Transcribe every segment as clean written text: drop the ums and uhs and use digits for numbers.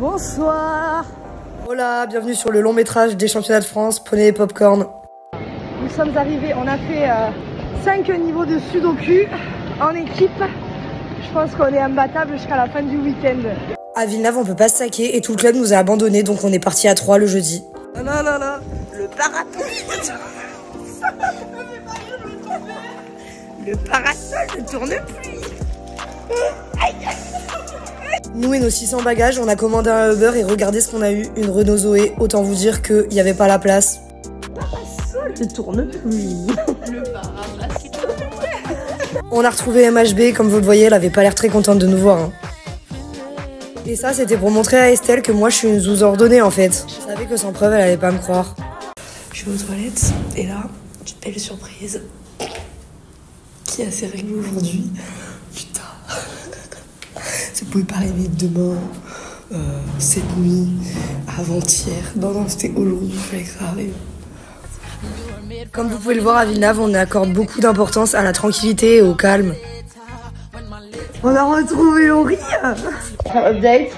Bonsoir. Hola, bienvenue sur le long métrage des championnats de France, prenez les popcorn. Nous sommes arrivés, on a fait 5 niveaux de sudoku en équipe. Je pense qu'on est imbattable jusqu'à la fin du week-end. À Villeneuve, on peut pas se saquer et tout le club nous a abandonnés, donc on est parti à 3 le jeudi. Non, non, non, non. Le parapluie. Le parasol ne tourne plus. Nous et nos 600 bagages, on a commandé un Uber et regardez ce qu'on a eu, une Renault Zoé. Autant vous dire qu'il n'y avait pas la place. Le parasol ne tourne plus. Le parapluie. On a retrouvé MHB, comme vous le voyez, elle avait pas l'air très contente de nous voir. Hein. Et ça, c'était pour montrer à Estelle que moi, je suis une zouze ordonnée en fait. Je savais que sans preuve, elle allait pas me croire. Je suis aux toilettes et là, une belle surprise. Qui a ses règles aujourd'hui? Putain. Ça pouvait pas arriver demain, cette nuit, avant-hier. Non, non, c'était aujourd'hui, il fallait que ça arrive. Comme vous pouvez le voir à Villeneuve, on accorde beaucoup d'importance à la tranquillité et au calme. On a retrouvé Laurie. Update.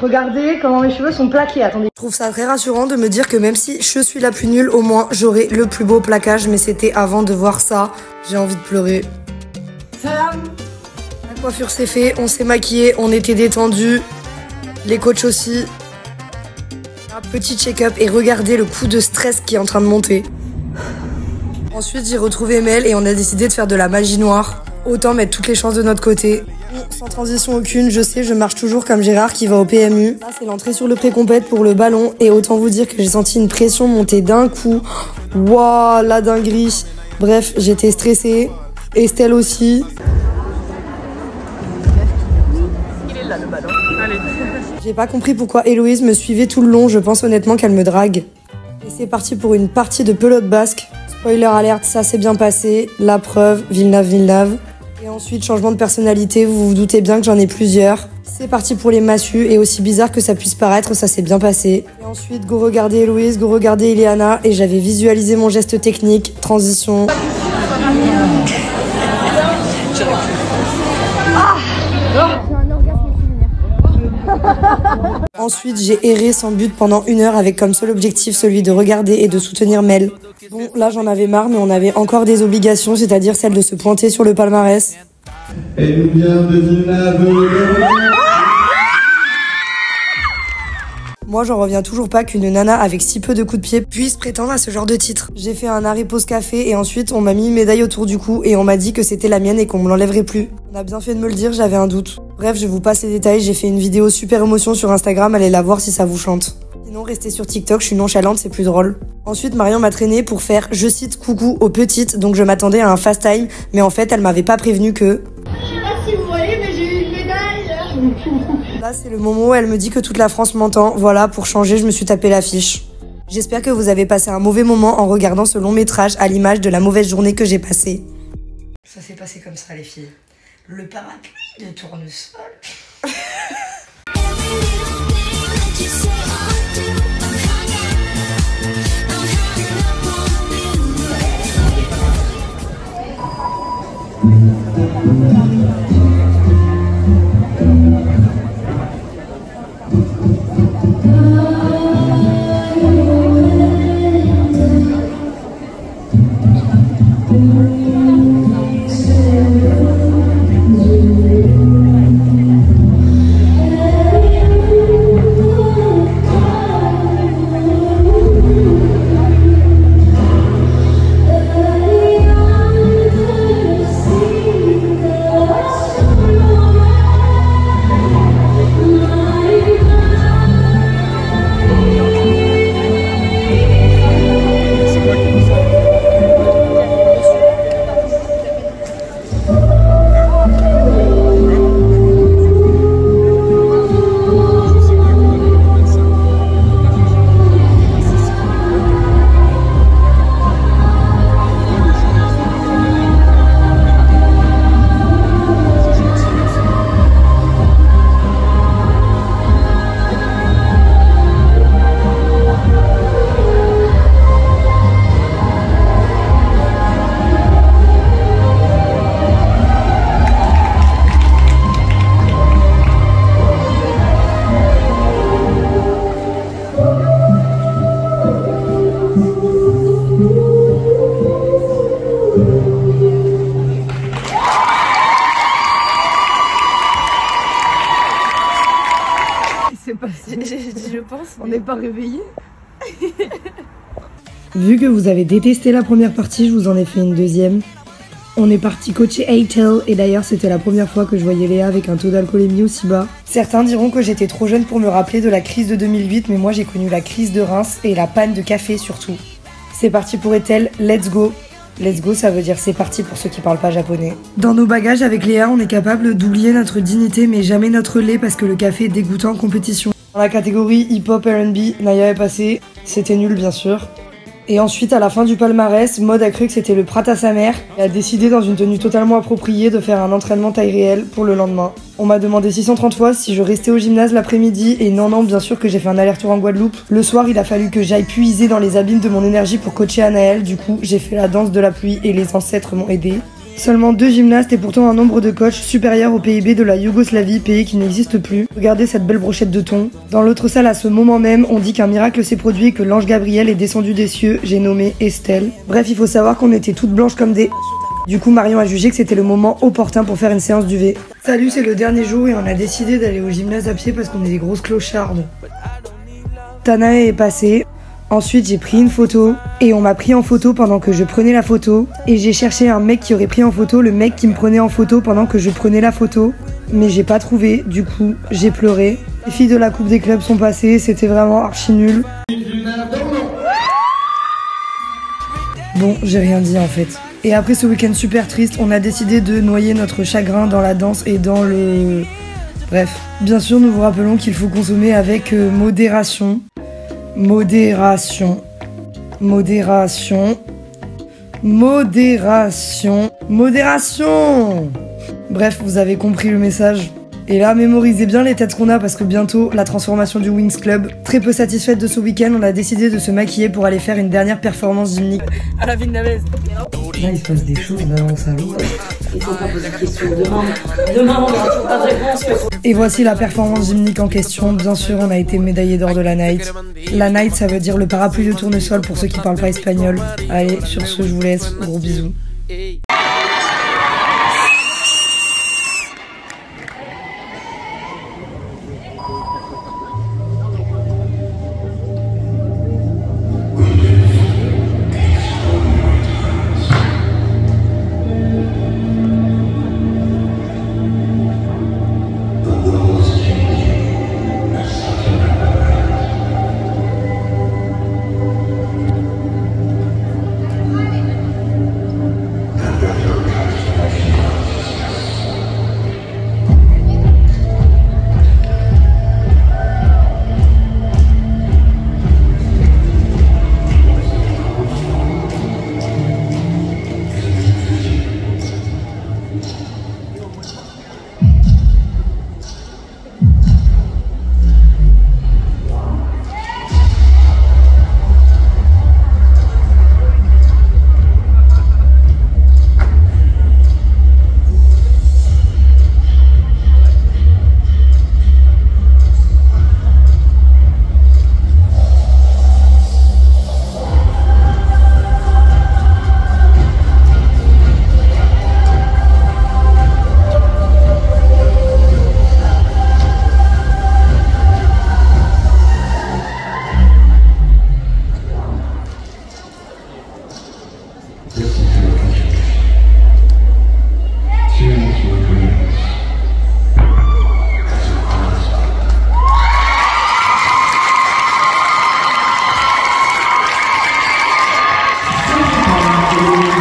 Regardez comment mes cheveux sont plaqués. Attendez. Je trouve ça très rassurant de me dire que même si je suis la plus nulle, au moins j'aurai le plus beau plaquage. Mais c'était avant de voir ça. J'ai envie de pleurer. Salam. La coiffure s'est fait, on s'est maquillé, on était détendus. Les coachs aussi. Un petit check-up et regardez le coup de stress qui est en train de monter. Ensuite, j'ai retrouvé Mel et on a décidé de faire de la magie noire. Autant mettre toutes les chances de notre côté. Sans transition aucune, je sais, je marche toujours comme Gérard qui va au PMU. Là, c'est l'entrée sur le pré-compète pour le ballon. Et autant vous dire que j'ai senti une pression monter d'un coup. Waouh, la dinguerie. Bref, j'étais stressée. Estelle aussi. Il est là le ballon. Allez. J'ai pas compris pourquoi Héloïse me suivait tout le long. Je pense honnêtement qu'elle me drague. Et c'est parti pour une partie de pelote basque. Spoiler alerte, ça s'est bien passé. La preuve, Villeneuve. Et ensuite, changement de personnalité, vous vous doutez bien que j'en ai plusieurs. C'est parti pour les massues, et aussi bizarre que ça puisse paraître, ça s'est bien passé. Et ensuite, go regarder Héloïse, go regarder Ileana, et j'avais visualisé mon geste technique, transition. Ensuite, j'ai erré sans but pendant 1 heure avec comme seul objectif celui de regarder et de soutenir Mel. Bon, là j'en avais marre, mais on avait encore des obligations, c'est-à-dire celle de se pointer sur le palmarès. Et nous vient de Villeneuve. Moi, j'en reviens toujours pas qu'une nana avec si peu de coups de pied puisse prétendre à ce genre de titre. J'ai fait un arrêt pause café et ensuite on m'a mis une médaille autour du cou et on m'a dit que c'était la mienne et qu'on me l'enlèverait plus. On a bien fait de me le dire, j'avais un doute. Bref, je vous passe les détails, j'ai fait une vidéo super émotion sur Instagram, allez la voir si ça vous chante. Sinon, restez sur TikTok, je suis nonchalante, c'est plus drôle. Ensuite, Marion m'a traîné pour faire, je cite, coucou aux petites, donc je m'attendais à un fast time, mais en fait, elle m'avait pas prévenu que... Je sais pas si vous voyez, mais j'ai eu une médaille. Là, c'est le moment où elle me dit que toute la France m'entend. Voilà, pour changer, je me suis tapé l'affiche. J'espère que vous avez passé un mauvais moment en regardant ce long métrage à l'image de la mauvaise journée que j'ai passée. Ça s'est passé comme ça, les filles. Le parapluie de tournesol. s'est passé? J'ai dit je pense. On n'est pas réveillés. Vu que vous avez détesté la première partie, je vous en ai fait une deuxième. On est parti coacher A-Tail et d'ailleurs c'était la première fois que je voyais Léa avec un taux d'alcoolémie aussi bas. Certains diront que j'étais trop jeune pour me rappeler de la crise de 2008, mais moi j'ai connu la crise de Reims et la panne de café surtout. C'est parti pour Ethel, let's go. Let's go, ça veut dire c'est parti pour ceux qui parlent pas japonais. Dans nos bagages avec Léa, on est capable d'oublier notre dignité mais jamais notre lait parce que le café est dégoûtant en compétition. Dans la catégorie hip-hop R&B, Naya est passée, c'était nul bien sûr. Et ensuite, à la fin du palmarès, Maud a cru que c'était le prat à sa mère et a décidé dans une tenue totalement appropriée de faire un entraînement taille réelle pour le lendemain. On m'a demandé 630 fois si je restais au gymnase l'après-midi et non, bien sûr que j'ai fait un aller-retour en Guadeloupe. Le soir, il a fallu que j'aille puiser dans les abîmes de mon énergie pour coacher Anaël, du coup, j'ai fait la danse de la pluie et les ancêtres m'ont aidé. Seulement 2 gymnastes et pourtant un nombre de coachs supérieur au PIB de la Yougoslavie, pays qui n'existe plus. Regardez cette belle brochette de thon. Dans l'autre salle, à ce moment même, on dit qu'un miracle s'est produit et que l'ange Gabriel est descendu des cieux. J'ai nommé Estelle. Bref, il faut savoir qu'on était toutes blanches comme des... Du coup, Marion a jugé que c'était le moment opportun pour faire une séance d'UV. Salut, c'est le dernier jour et on a décidé d'aller au gymnase à pied parce qu'on est des grosses clochardes. Tanae est passée. Ensuite, j'ai pris une photo et on m'a pris en photo pendant que je prenais la photo. Et j'ai cherché un mec qui aurait pris en photo le mec qui me prenait en photo pendant que je prenais la photo. Mais j'ai pas trouvé, du coup, j'ai pleuré. Les filles de la Coupe des clubs sont passées, c'était vraiment archi nul. Bon, j'ai rien dit en fait. Et après ce week-end super triste, on a décidé de noyer notre chagrin dans la danse et dans le... Bref, bien sûr, nous vous rappelons qu'il faut consommer avec modération. Modération. Modération. Modération. Modération. Bref, vous avez compris le message. Et là, mémorisez bien les têtes qu'on a parce que bientôt, la transformation du Wings Club. Très peu satisfaite de ce week-end, on a décidé de se maquiller pour aller faire une dernière performance gymnique. À la ville d'Avez. Là, il se passe des choses là dans le salon. Il faut pas poser la question. Demain, on n'aura toujours pas de réponse. Et voici la performance gymnique en question. Bien sûr, on a été médaillé d'or de la night. La night, ça veut dire le parapluie de tournesol pour ceux qui parlent pas espagnol. Allez, sur ce, je vous laisse. Gros bisous.